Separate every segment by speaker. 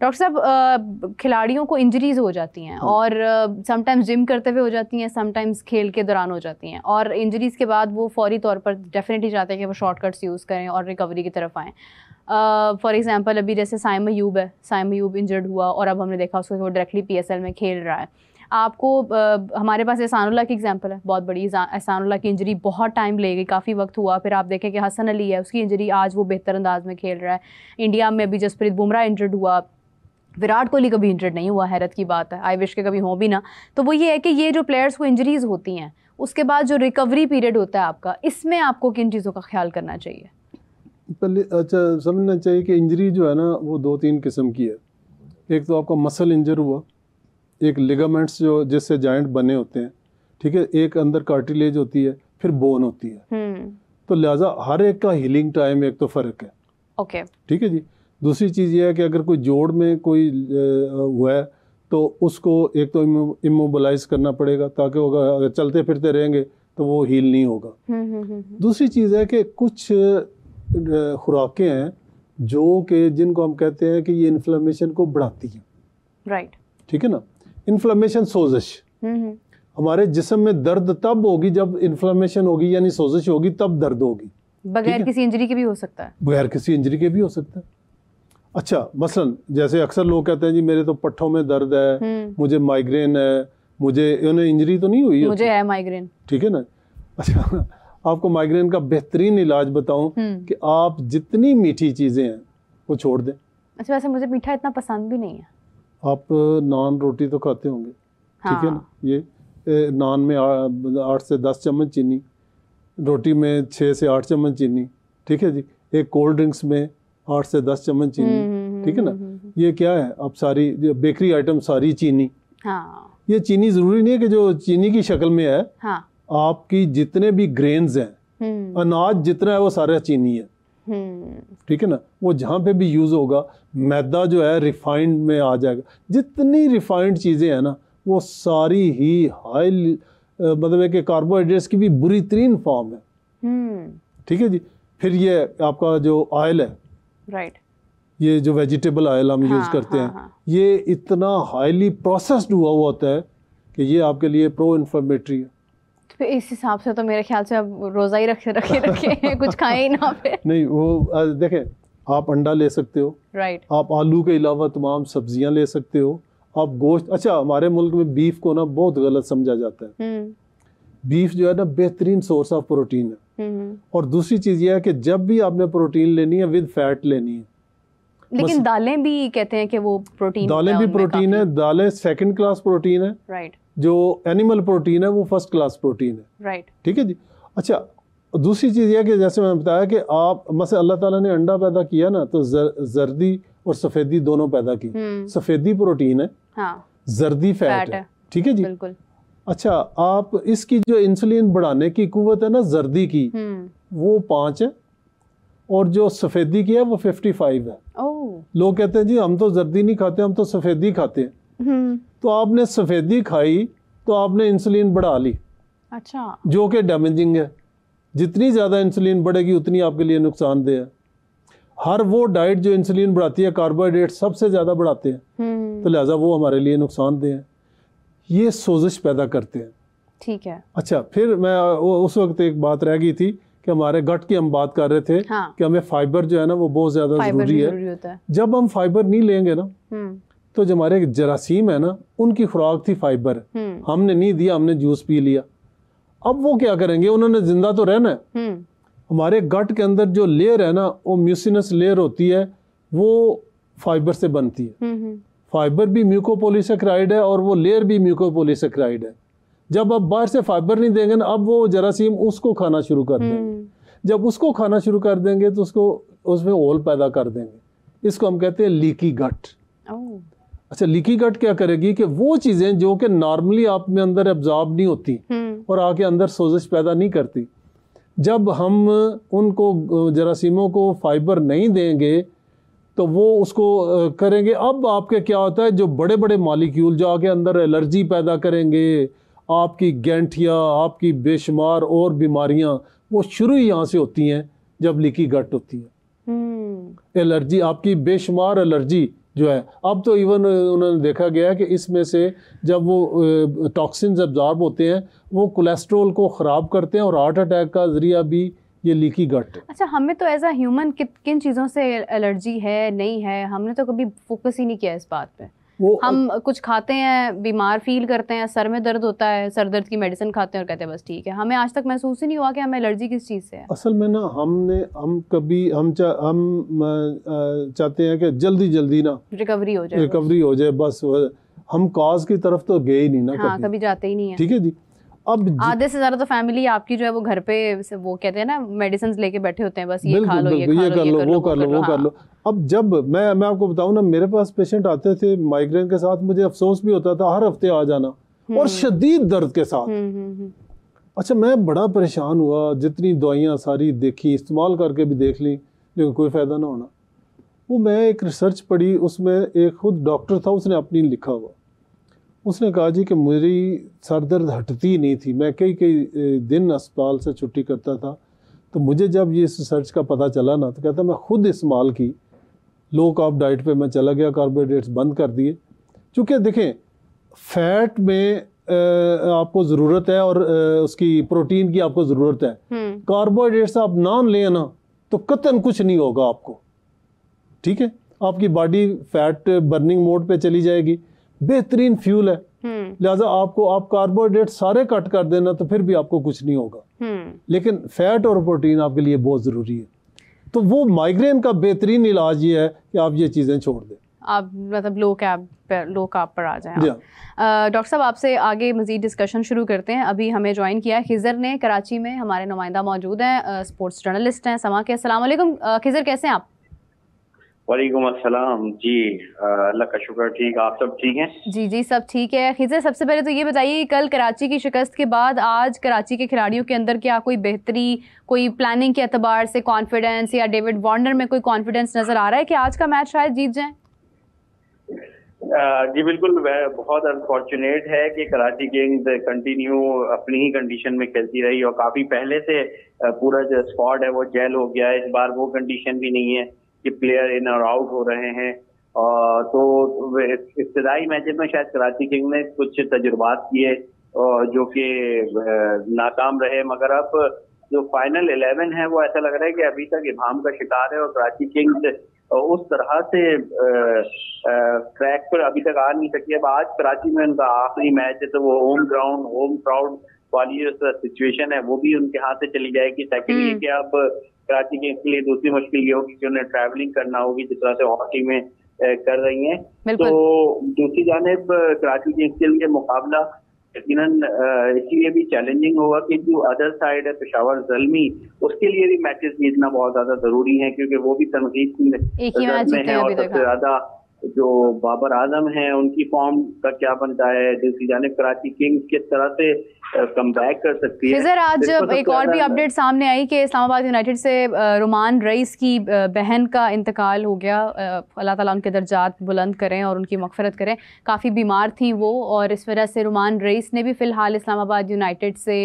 Speaker 1: Doctor साहब, खिलाड़ियों को इंजरीज हो जाती हैं और समटाइम्स जिम करते हुए हो जाती हैं, समटाइम्स खेल के दौरान हो जाती हैं, और इंजरीज के बाद वो फौरी तौर पर डेफिनेटली चाहते हैं कि वो शॉर्टकट्स यूज़ करें और रिकवरी की तरफ आएँ। फॉर एग्जांपल अभी जैसे साइम अयूब है, साइम अयूब इंजर्ड हुआ और अब हमने देखा उसको कि वो डायरेक्टली PSL में खेल रहा है। आपको हमारे पास एहसानुल्लाह की एग्जांपल है, बहुत बड़ी एहसानुल्लाह की इंजरी बहुत टाइम ले गई, काफ़ी वक्त हुआ, फिर आप देखें कि हसन अली है, उसकी इंजरी आज वो बेहतर अंदाज में खेल रहा है। इंडिया में अभी जसप्रीत बुमराह इंजर्ड हुआ, विराट कोहली कभी इंजर्ड नहीं हुआ, हैरत की बात है, आई विश के कभी हो भी ना। तो वो ये है कि ये जो प्लेयर्स को इंजरीज होती हैं उसके बाद जो रिकवरी पीरियड होता है आपका, इसमें आपको किन चीज़ों का ख्याल करना चाहिए?
Speaker 2: पहले समझना चाहिए कि इंजरी जो है ना वो 2-3 किस्म की है। एक तो आपका मसल इंजर हुआ, एक लिगामेंट्स जो जिससे जॉइंट बने होते हैं, ठीक है, एक अंदर कार्टिलेज होती है, फिर बोन होती है। तो लिहाजा हर एक का हीलिंग टाइम एक तो फ़र्क है।
Speaker 1: ओके,
Speaker 2: ठीक है जी। दूसरी चीज़ ये है कि अगर कोई जोड़ में कोई हुआ है तो उसको एक तो इमोबलाइज करना पड़ेगा, ताकि अगर चलते फिरते रहेंगे तो वो हील नहीं होगा। दूसरी चीज़ है कि कुछ खुराकें हैं जो कि जिनको हम कहते हैं कि ये इन्फ्लेमेशन को बढ़ाती हैं।
Speaker 1: राइट,
Speaker 2: ठीक है ना। इन्फ्लेमेशन, सोजिश, हमारे जिस्म में दर्द तब होगी जब इन्फ्लेमेशन होगी, यानी सोजिश होगी, तब दर्द होगी।
Speaker 1: बगैर किसी इंजरी के भी हो सकता है? बगैर
Speaker 2: किसी इंजरी के भी हो सकता है। अच्छा, मसलन जैसे अक्सर लोग कहते हैं जी मेरे तो पट्ठों में दर्द है, मुझे माइग्रेन है, मुझे इंजरी तो नहीं हुई,
Speaker 1: मुझे है माइग्रेन,
Speaker 2: ठीक है ना। अच्छा, आपको माइग्रेन का बेहतरीन इलाज बताऊं कि आप जितनी मीठी चीज़ें हैं वो छोड़ दें।
Speaker 1: अच्छा, वैसे मुझे मीठा इतना पसंद भी नहीं है।
Speaker 2: आप नान रोटी तो खाते होंगे, ठीक है ना। ये नान में 8 से 10 चम्मच चीनी, रोटी में 6 से 8 चम्मच चीनी, ठीक है जी। एक कोल्ड ड्रिंक्स में 8 से 10 चम्मच चीनी, ठीक है ना। ये क्या है, आप सारी बेकरी आइटम सारी चीनी। ये चीनी ज़रूरी नहीं है कि जो चीनी की शक्ल में है, आपकी जितने भी ग्रेन्स हैं, अनाज जितना है वो सारा चीनी है, ठीक है ना। वो जहाँ पे भी यूज़ होगा, मैदा जो है रिफाइंड में आ जाएगा। जितनी रिफाइंड चीज़ें हैं ना वो सारी ही हाई मतलब है कि कार्बोहाइड्रेट्स की भी बुरी तरीन फॉर्म है, ठीक है जी। फिर ये आपका जो ऑयल है, राइट, ये जो वेजिटेबल ऑयल हम यूज़ करते हैं, ये इतना हाईली प्रोसेस्ड हुआ होता है कि ये आपके लिए प्रो इन्फ्लेमेटरी है।
Speaker 1: तो इस हिसाब से तो मेरे ख्याल से अब रोज़ा ही रखे कुछ खाएं ही ना पे।
Speaker 2: नहीं, वो देखें, आप अंडा ले सकते हो,
Speaker 1: राइट,
Speaker 2: आप आलू के अलावा तमाम सब्जियां ले सकते हो, आप गोश्त। अच्छा, हमारे मुल्क में बीफ को ना बहुत गलत समझा जाता है। बीफ जो है ना बेहतरीन सोर्स ऑफ प्रोटीन है। और दूसरी चीज़ ये है कि जब भी आपने प्रोटीन लेनी है विद फैट लेनी है।
Speaker 1: लेकिन दालें भी कहते हैं कि वो प्रोटीन,
Speaker 2: दालें भी प्रोटीन है, दालें सेकंड क्लास प्रोटीन है,
Speaker 1: राइट।
Speaker 2: जो एनिमल प्रोटीन है वो फर्स्ट क्लास प्रोटीन है,
Speaker 1: राइट,
Speaker 2: ठीक है जी। अच्छा, दूसरी चीज़ यह है कि जैसे मैंने बताया कि आप मसलन अल्लाह ताला ने अंडा पैदा किया ना, तो जर्दी और सफ़ेदी दोनों पैदा की। सफ़ेदी प्रोटीन है, जर्दी फैट है, ठीक है जी, बिल्कुल। अच्छा, आप इसकी जो इंसुलिन बढ़ाने की कुव्वत है ना जर्दी की, वो 5 है, और जो सफ़ेदी की है वो 55 है। लोग कहते हैं जी हम तो जर्दी नहीं खाते, हम तो सफ़ेदी खाते हैं। तो आपने सफ़ेदी खाई तो आपने इंसुलिन बढ़ा ली,
Speaker 1: अच्छा, जो
Speaker 2: कि डैमेजिंग है। जितनी ज़्यादा इंसुलिन बढ़ेगी उतनी आपके लिए नुकसानदेह है। हर वो डाइट जो इंसुलिन बढ़ाती है, कार्बोहाइड्रेट सबसे ज़्यादा बढ़ाते हैं, तो लिहाजा वो हमारे लिए नुकसानदेह है। ये सोजिश पैदा करते हैं,
Speaker 1: ठीक है।
Speaker 2: अच्छा, फिर मैं उस वक्त एक बात रह गई थी कि हमारे गट की हम बात कर रहे थे, कि हमें फाइबर जो है ना वो बहुत ज़्यादा ज़रूरी है। जब हम फाइबर नहीं लेंगे ना तो जो हमारे जरासीम है ना उनकी खुराक थी फाइबर, हमने नहीं दिया, हमने जूस पी लिया। अब वो क्या करेंगे, उन्होंने जिंदा तो रहना है। हमारे गट के अंदर जो लेयर है ना वो म्यूसिनस लेयर होती है, वो फाइबर से बनती है। फाइबर भी म्यूकोपॉलीसेकेराइड है और वो लेयर भी म्यूकोपॉलीसेकेराइड है। जब आप बाहर से फाइबर नहीं देंगे ना, अब वो जरासीम उसको खाना शुरू कर देंगे। जब उसको खाना शुरू कर देंगे तो उसको उसमें होल पैदा कर देंगे। इसको हम कहते हैं लीकी गट। अच्छा, लीकी गट क्या करेगी कि वो चीज़ें जो कि नॉर्मली आप में अंदर एब्जॉर्ब नहीं होती और आके अंदर सोजिश पैदा नहीं करती, जब हम उनको जरासीमों को फाइबर नहीं देंगे तो वो उसको करेंगे। अब आपके क्या होता है, जो बड़े बड़े मॉलिक्यूल जो आके अंदर एलर्जी पैदा करेंगे, आपकी गैंठिया, आपकी बेशुमार और बीमारियां, वो शुरू ही यहाँ से होती हैं जब लीकी गट होती है। एलर्जी, आपकी बेशुमार एलर्जी जो है। अब तो इवन उन्होंने देखा गया है कि इसमें से जब वो टॉक्सिन्स एब्जॉर्ब होते हैं वो कोलेस्ट्रॉल को ख़राब करते हैं और हार्ट अटैक का ज़रिया भी ये लीकी गट है।
Speaker 1: अच्छा, हमें तो एज अ ह्यूमन किन चीज़ों से एलर्जी है नहीं है, हमने तो कभी फोकस ही नहीं किया इस बात पे। हम कुछ खाते हैं, बीमार फील करते हैं, सर में दर्द होता है, सर दर्द की मेडिसिन खाते हैं और कहते हैं बस ठीक है। हमें आज तक महसूस ही नहीं हुआ कि हमें एलर्जी किस चीज़ से है।
Speaker 2: असल में ना हम चाहते हैं कि जल्दी ना रिकवरी हो जाए, बस हम काज की तरफ तो गए ही नहीं ना।
Speaker 1: हाँ, कभी जाते ही नहीं है।
Speaker 2: ठीक है जी। अब
Speaker 1: आधे से ज्यादा तो फैमिली आपकी जो है वो घर पे वो कहते हैं ना मेडिसिन लेके बैठे होते हैं, बस ये खा लो, ये कर लो, वो कर लो। अब जब मैं आपको बताऊं ना, मेरे पास पेशेंट आते थे माइग्रेन के साथ, मुझे अफसोस भी होता था हर हफ्ते आ जाना और शदीद दर्द के साथ। अच्छा, मैं बड़ा परेशान हुआ, जितनी दवाइयाँ सारी देखी, इस्तेमाल करके भी देख ली, लेकिन कोई फ़ायदा ना होना। वो मैं एक रिसर्च पढ़ी, उसमें एक खुद डॉक्टर था, उसने अपनी लिखा हुआ, उसने कहा जी कि मेरी सर दर्द हटती नहीं थी, मैं कई दिन अस्पताल से छुट्टी करता था। तो मुझे जब ये रिसर्च का पता चला ना, तो कहता मैं खुद इस्तेमाल की, लो कार्ब डाइट पे मैं चला गया, कार्बोहाइड्रेट्स बंद कर दिए। चूँकि देखें फैट में आपको ज़रूरत है और उसकी प्रोटीन की आपको ज़रूरत है, कार्बोहाइड्रेट्स आप नाम लें ना तो कतन कुछ नहीं होगा आपको। ठीक है, आपकी बॉडी फैट बर्निंग मोड पे चली जाएगी, बेहतरीन फ्यूल है। लिहाजा आप कार्बोहाइड्रेट सारे कट कर देना तो फिर भी आपको कुछ नहीं होगा, लेकिन फैट और प्रोटीन आपके लिए बहुत ज़रूरी है। तो वो माइग्रेन का बेहतरीन इलाज ये है कि आप ये चीज़ें छोड़ दें, आप मतलब लो कार्ब पर आ जाएं। डॉक्टर साहब, आपसे आगे मज़ीद डिस्कशन शुरू करते हैं। अभी हमें ज्वाइन किया है खिज़र ने, कराची में हमारे नुमाइंदा मौजूद हैं, स्पोर्ट्स जर्नलिस्ट हैं समा के। अस्सलाम वालेकुम खिज़र, कैसे हैं आप?
Speaker 3: वालेकुम अस्सलाम जी, अल्लाह का शुक्र, ठीक। आप सब ठीक हैं?
Speaker 1: जी जी, सब ठीक है। खिज़र, सबसे पहले तो ये बताइए, कल कराची की शिकस्त के बाद आज कराची के खिलाड़ियों के अंदर क्या कोई बेहतरी, कोई प्लानिंग के एतबार से कॉन्फिडेंस, या डेविड वार्नर में कोई कॉन्फिडेंस नज़र आ रहा है कि आज का मैच शायद जीत जाए?
Speaker 3: जी बिल्कुल, बहुत अनफॉर्चुनेट है कि कराची किंग्स कंटिन्यू अपनी ही कंडीशन में खेलती रही और काफ़ी पहले से पूरा जो स्क्वाड है वो जेल हो गया है। इस बार वो कंडीशन भी नहीं है कि प्लेयर इन और आउट हो रहे हैं। तो इब्तदाई मैचेस में शायद कराची किंग ने कुछ तजुर्बात किए जो कि नाकाम रहे, मगर अब जो फाइनल 11 है वो ऐसा लग रहा है कि अभी तक इबाम का शिकार है और कराची किंग्स उस तरह से ट्रैक पर अभी तक आ नहीं सकी। अब आज कराची में उनका आखिरी मैच है, तो वो होम ग्राउंड होम क्राउड वाली जो सिचुएशन है वो भी उनके हाथ से चली जाएगी। सेकंड ये कि अब कराची के लिए दूसरी मुश्किल ये होगी कि उन्हें ट्रैवलिंग करना होगी जिस तरह से हॉकी में कर रही हैं। तो दूसरी जानिब कराची के लिए मुकाबला यकीनन इसलिए भी चैलेंजिंग होगा कि जो अदर साइड है पेशावर ज़ल्मी, उसके लिए भी मैचेस जीतना बहुत ज्यादा जरूरी है, क्योंकि वो भी तनकीद में है और सबसे ज्यादा जो बाबर आजम हैं उनकी फॉर्म का क्या बनता है। दूसरी जानिब कराची किंग्स किस तरह से कमबैक कर सकती है।
Speaker 1: खिज़र, आज एक और भी अपडेट सामने आई कि इस्लामाबाद यूनाइटेड से रुमान रईस की बहन का इंतकाल हो गया। अल्लाह ताला उनके दर्जात बुलंद करें और उनकी मग़फ़िरत करें। काफ़ी बीमार थी वो और इस वजह से रुमान रईस ने भी फ़िलहाल इस्लामाबाद यूनाइटेड से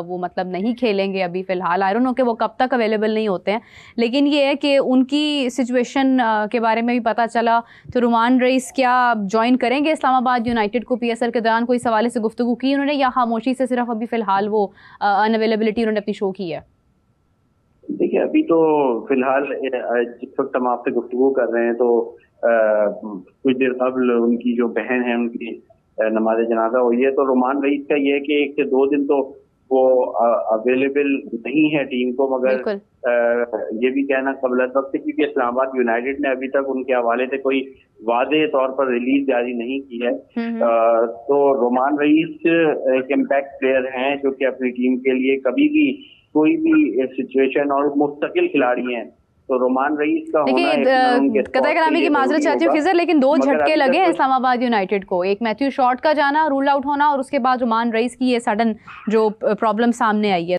Speaker 1: वो मतलब नहीं खेलेंगे अभी फ़िलहाल। आई डोंट नो कि वो कब तक अवेलेबल नहीं होते हैं, लेकिन ये है कि उनकी सिचुएशन के बारे में भी पता चला। तो रुमान रईस क्या ज्वाइन करेंगे इस्लामाबाद यूनाइटेड को? PSL के दौरान कोई सवाल से गुफ्तगू की उन्होंने, या खामोशी से सिर्फ अभी फिलहाल वो अनअवेलेबिलिटी उन्होंने अपनी शो की है?
Speaker 3: देखिए, अभी तो फिलहाल जिस वक्त हम आपसे गुफ्तगू कर रहे हैं तो कुछ देर कबल उनकी जो बहन है उनकी नमाज जनाजा हुई है। तो रुमान रईस का ये है कि 1 से 2 दिन तो वो अवेलेबल नहीं है टीम को, मगर ये भी कहना कबल वक्त है क्योंकि इस्लामाबाद यूनाइटेड ने अभी तक उनके हवाले से कोई वादे तौर पर रिलीज जारी नहीं की है। तो रुमान रईस एक इम्पैक्ट प्लेयर हैं जो कि अपनी टीम के लिए कभी भी कोई भी सिचुएशन और मुस्तकिल खिलाड़ी हैं। तो रुमान रईस का
Speaker 1: होना कतई कलामी की माजरत चाहती हूँ खिज़र, लेकिन 2 झटके लगे हैं इस्लामाबाद यूनाइटेड को। एक मैथ्यू शॉर्ट का जाना, रूल आउट होना, और उसके बाद रुमान रईस की ये सडन जो प्रॉब्लम सामने आई है।